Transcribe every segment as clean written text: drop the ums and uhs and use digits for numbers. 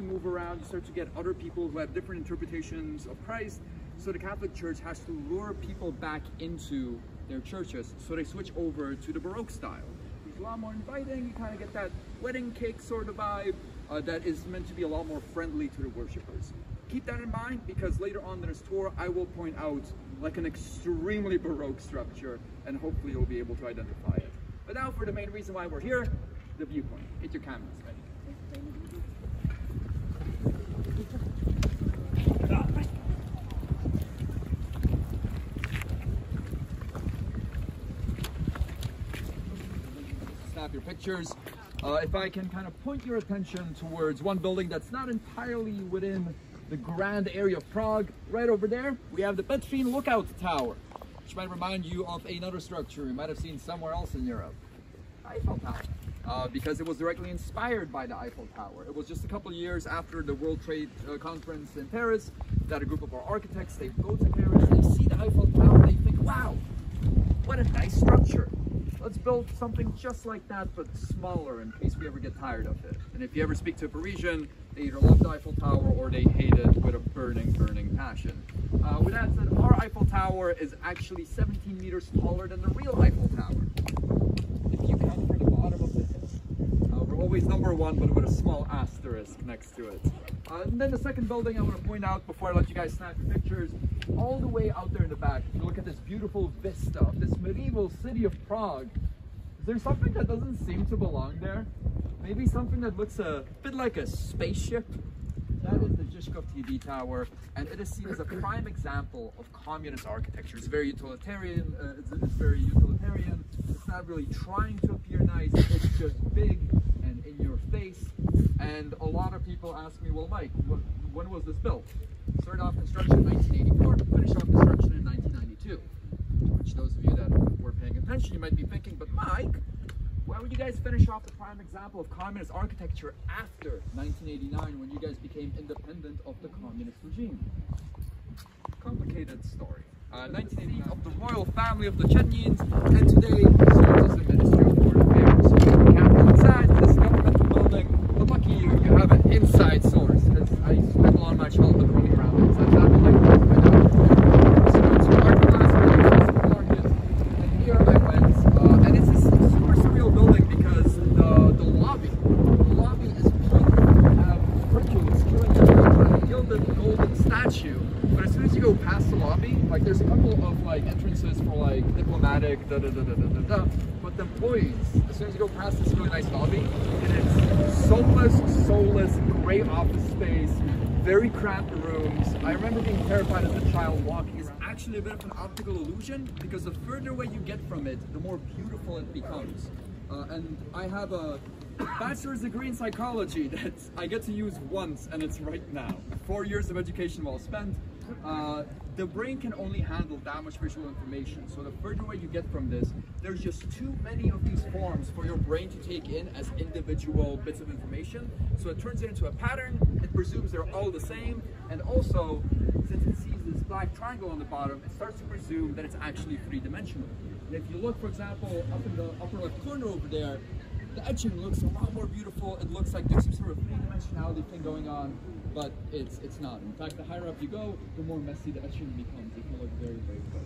to move around, you start to get other people who have different interpretations of Christ. So the Catholic Church has to lure people back into their churches. So they switch over to the Baroque style. It's a lot more inviting. You kind of get that wedding cake sort of vibe that is meant to be a lot more friendly to the worshippers. Keep that in mind, because later on in this tour, I will point out like an extremely Baroque structure, and hopefully you'll be able to identify it. But now for the main reason why we're here, the viewpoint. Get your cameras ready. Snap your pictures. If I can kind of point your attention towards one building that's not entirely within the grand area of Prague, right over there, we have the Petřín Lookout Tower, which might remind you of another structure you might have seen somewhere else in Europe, Eiffel Tower, because it was directly inspired by the Eiffel Tower. It was just a couple of years after the World Trade Conference in Paris that a group of our architects, they go to Paris, they see the Eiffel Tower, they think, wow, what a nice structure. Let's build something just like that, but smaller, in case we ever get tired of it. And if you ever speak to a Parisian, they either love the Eiffel Tower or they hate it with a burning, burning passion. With that said, our Eiffel Tower is actually 17 meters taller than the real Eiffel Tower. If you count for the bottom of the hill, we're always number one, but with a small asterisk next to it. And then the second building I want to point out before I let you guys snap your pictures, all the way out there in the back, if you look at this beautiful vista of this medieval city of Prague, is there something that doesn't seem to belong there? Maybe something that looks a bit like a spaceship? That is the Žižkov TV Tower, and it is seen as a prime example of communist architecture. It's very utilitarian, it's not really trying to appear nice, it's just big and in your face. And a lot of people ask me, well, Mike, when was this built? Started off construction in 1984, finished off construction in 1992. Which those of you that were paying attention, you might be thinking, but Mike, why would you guys finish off the prime example of communist architecture after 1989 when you guys became independent of the communist regime? Complicated story. 1989 of the royal family of the Chechens, and today serves as the Ministry of Foreign Affairs. So you have the capital inside this governmental building, but lucky you, you have an inside source. I spent a lot of my childhood running around inside that building. So it's art class, and here I went, and it's a super surreal building because the lobby is pink. You have Hercules killing a gilded golden statue, but as soon as you go past the lobby, like there's a couple of like entrances for like diplomatic, but the employees, as soon as you go past this really nice lobby, it is soulless, gray office space, very cramped rooms. I remember being terrified as a child. Walking is actually a bit of an optical illusion because the further away you get from it, the more beautiful it becomes. And I have a bachelor's degree in psychology that I get to use once, and it's right now. 4 years of education well spent. The brain can only handle that much visual information, so the further away you get from this, there's just too many of these forms for your brain to take in as individual bits of information, so it turns it into a pattern, it presumes they're all the same, and also, since it sees this black triangle on the bottom, it starts to presume that it's actually three-dimensional. And if you look, for example, up in the upper left corner over there, the etching looks a lot more beautiful. It looks like there's some sort of three-dimensionality thing going on, but it's not. In fact, the higher up you go, the more messy the etching becomes. It can look very, very close.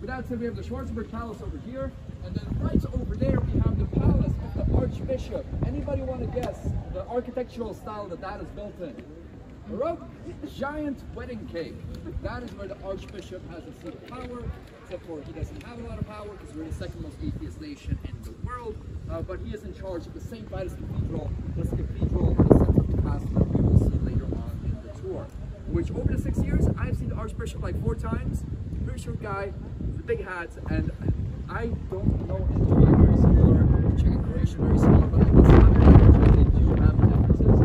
With that said, we have the Schwarzenberg Palace over here, and then right over there we have the Palace of the Archbishop. Anybody want to guess the architectural style that is built in? Baroque, giant wedding cake. That is where the Archbishop has a seat of power, except for he doesn't have a lot of power because we're the second most atheist nation in the world, but he is in charge of the St. Vitus Cathedral. That's the cathedral in the center of the castle that we will see later on in the tour. Which over the 6 years, I've seen the Archbishop like 4 times. Very short guy, with a big hat, and I don't know anything very similar. Czech and Croatian very similar, but I guess they do have differences.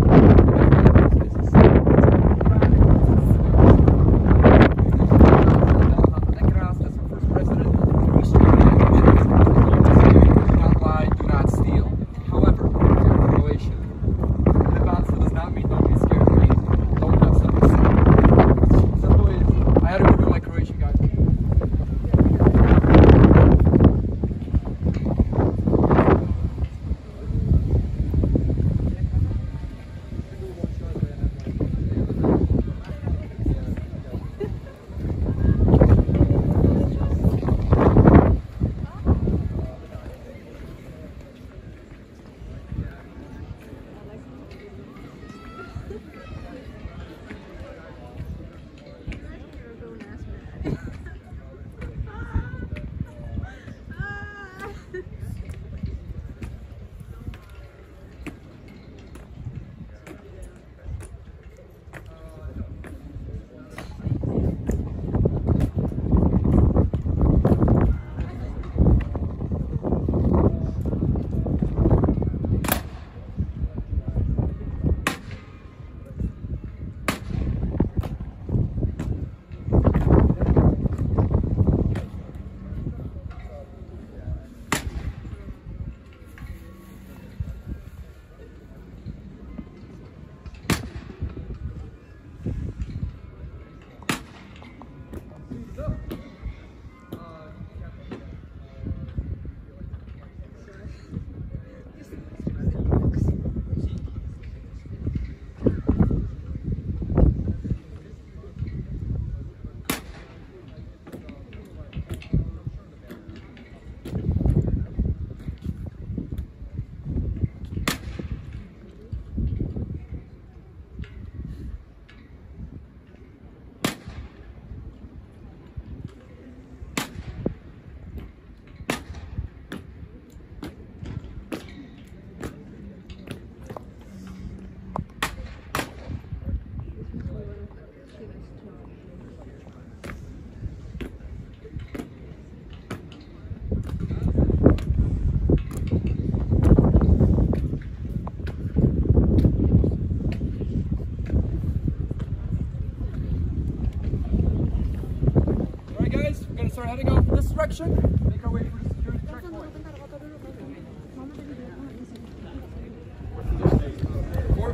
start heading off in this direction. Make our way through the security checkpoint.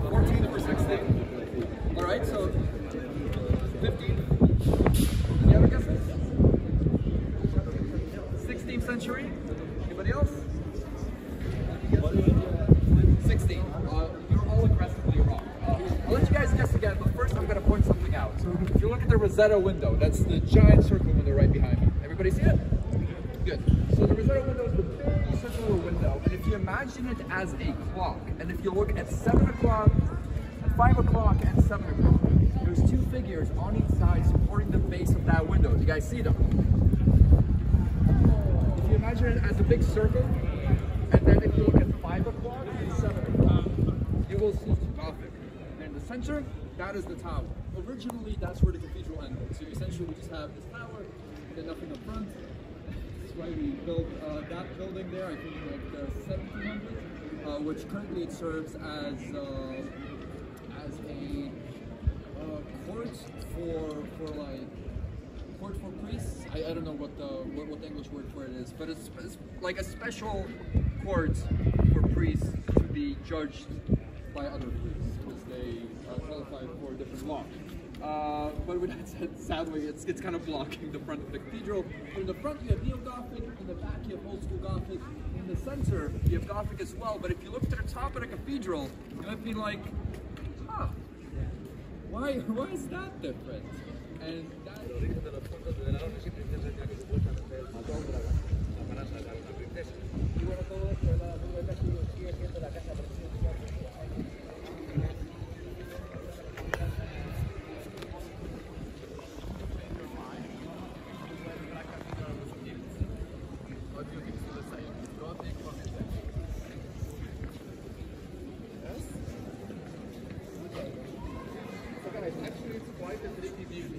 14 for 16. Alright, so 15. Any other guesses? 16th century? Anybody else? 16. You're all aggressively wrong. I'll let you guys guess again, but first I'm going to point something out. So if you look at the Rosetta window, that's the giant circle window right behind me. Everybody see it? Good. So the Rosetta window is the big circular window, and if you imagine it as a clock, and if you look at 7 o'clock, 5 o'clock, and 7 o'clock, there's two figures on each side supporting the base of that window. Do you guys see them? If you imagine it as a big circle, and then if you look at 5 o'clock and 7 o'clock, you will see two Gothic. And in the center, that is the tower. Originally, that's where the cathedral ended. So essentially, we just have this tower, and then nothing up front. That's why we built that building there, I think like the 1700s, which currently it serves as a court for priests. I don't know what the English word for it is, but it's like a special court for priests to be judged by other priests because they qualify for a different law. But with that said, sadly, it's kind of blocking the front of the cathedral. In the front you have Neo-Gothic, in the back you have Old School Gothic, in the center you have Gothic as well. But if you look to the top of the cathedral, you might be like, huh, why is that different? And that actually it's quite a pretty view.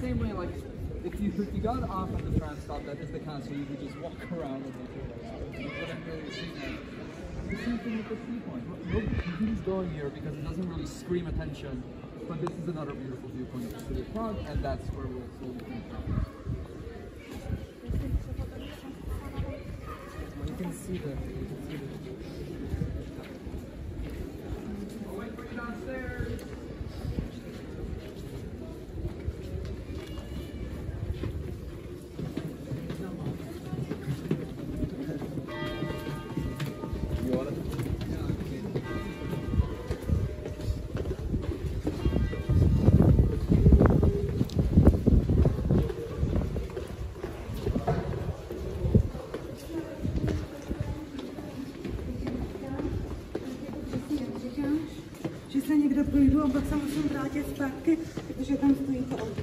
Same way, like, if you got off at the tram stop, that is the castle, you could just walk around and look around. You wouldn't really see that. The same thing with the viewpoint. Nobody's going here because it doesn't really scream attention, but this is another beautiful viewpoint of the city of Prague, and that's where we'll slowly come from. You can see the... I'll wait for you downstairs. Že se někdo projdu a pak se musím vrátit zpátky, protože tam stojí to auto.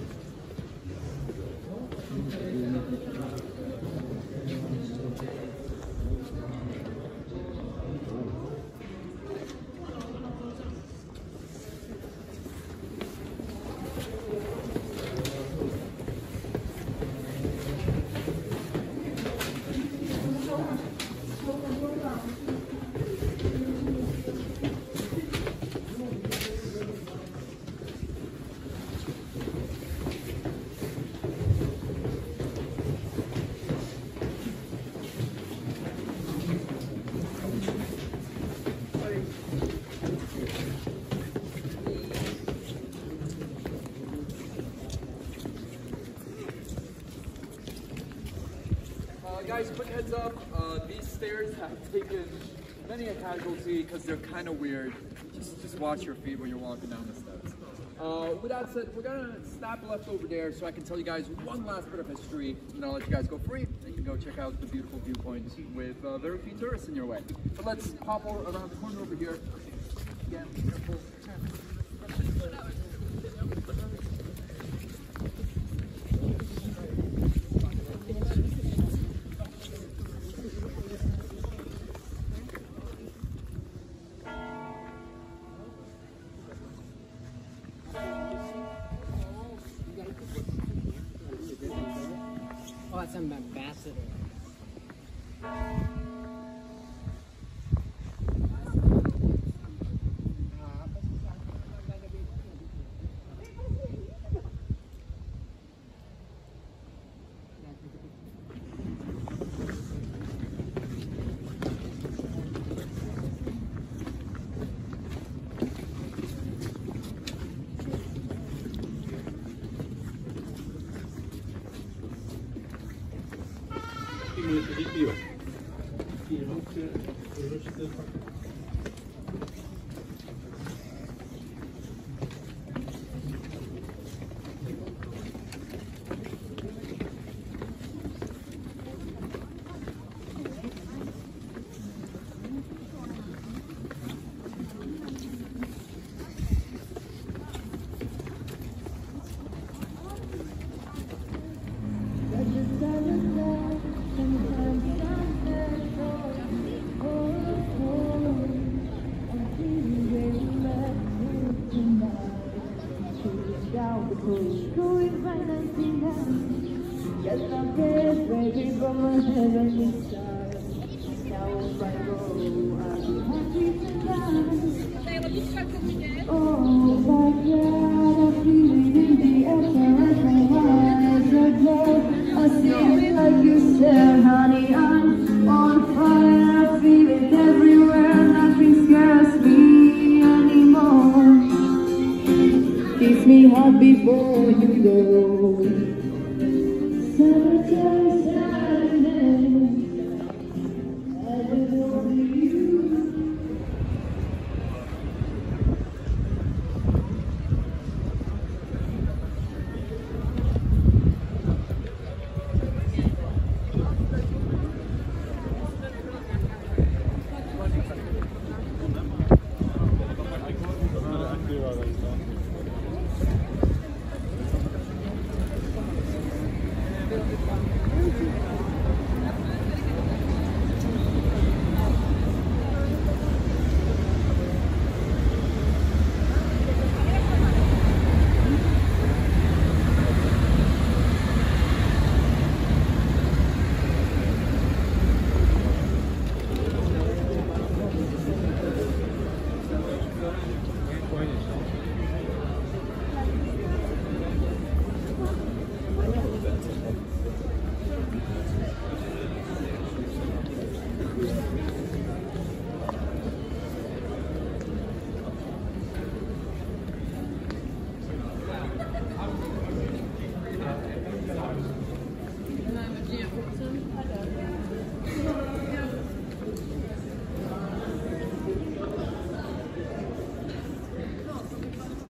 Guys, quick heads up, these stairs have taken many a casualty because they're kind of weird. Just watch your feet when you're walking down the steps. With that said, we're gonna snap left over there so I can tell you guys one last bit of history, and then I'll let you guys go free. You can go check out the beautiful viewpoints with very few tourists in your way. But let's pop over around the corner over here. Again, careful. some ambassador. Before you go,